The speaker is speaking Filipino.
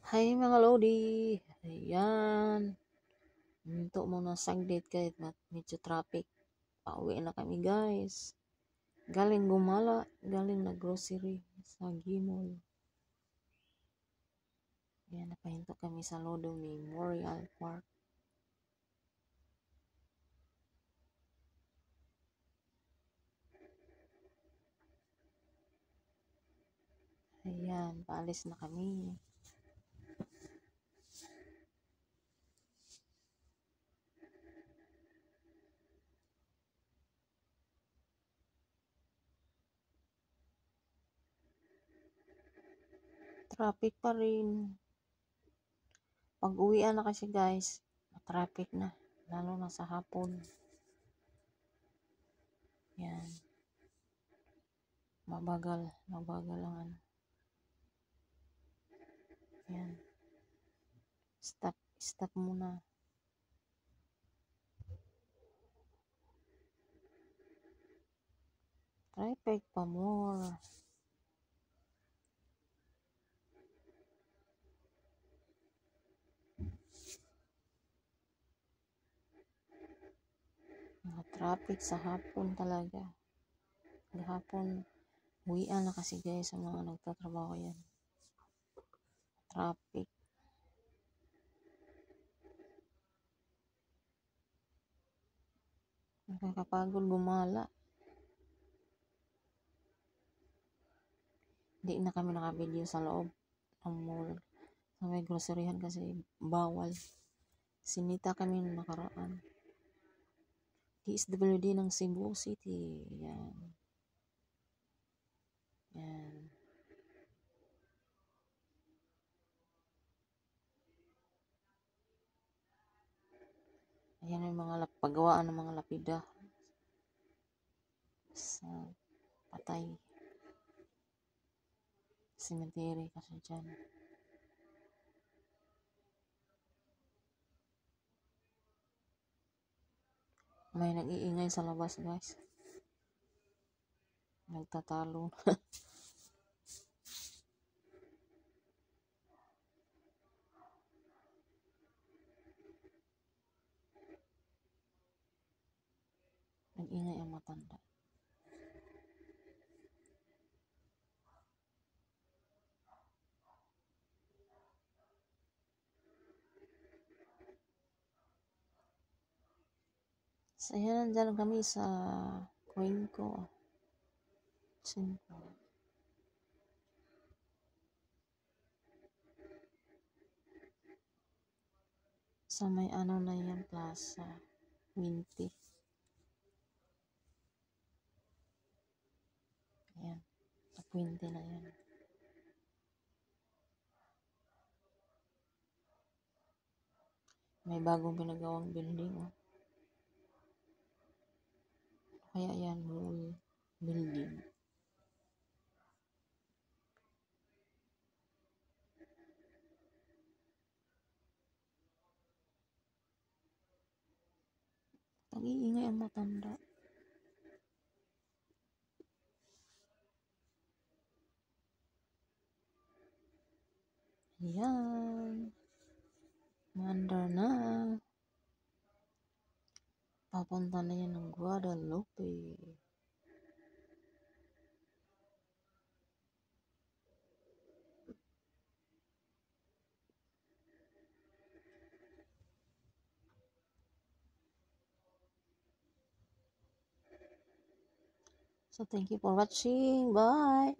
Hi mga Lodi! Ayan. Minto muna saglit kahit medyo traffic. Pauwi na kami guys. Galing gumala, galing na grocery sa Gimol. Ayan, napahinto kami sa Lodong Memorial Park. Ayan, paalis na kami. Traffic pa rin. Pag-uwian na kasi guys, traffic na. Lalo na sa hapon. Yan. Mabagal ang ano. Yan. Stop muna. Traffic pa more. Mga traffic sa hapon talaga. Hapon, uwian na kasi guys sa mga nagtatrabaho yan. Traffic. Nakakapagod gumala. Hindi na kami naka-video sa loob ng mall. Sa may groceryhan kasi bawal. Sinita kami nung nakaraan. DSWD ng Cebu City. Yan. Yan. Ayan yung mga paggawaan ng mga lapida sa patay. Cemetery kasi dyan. May nag-iingay sa labas guys. Nagtatalo. Nag-ingay ang matanda. So, ayan, nandyan kami sa Quinco. Sa may ano na yan, Plaza Minty. Ayan, sa Quinty na yan. May bagong pinagawang building. Oh. Kaya yan, mall building. Nag-iingay ang matanda. Ayan. Mandar na. Papunta na yan ng Guadalupe. So, thank you for watching. Bye!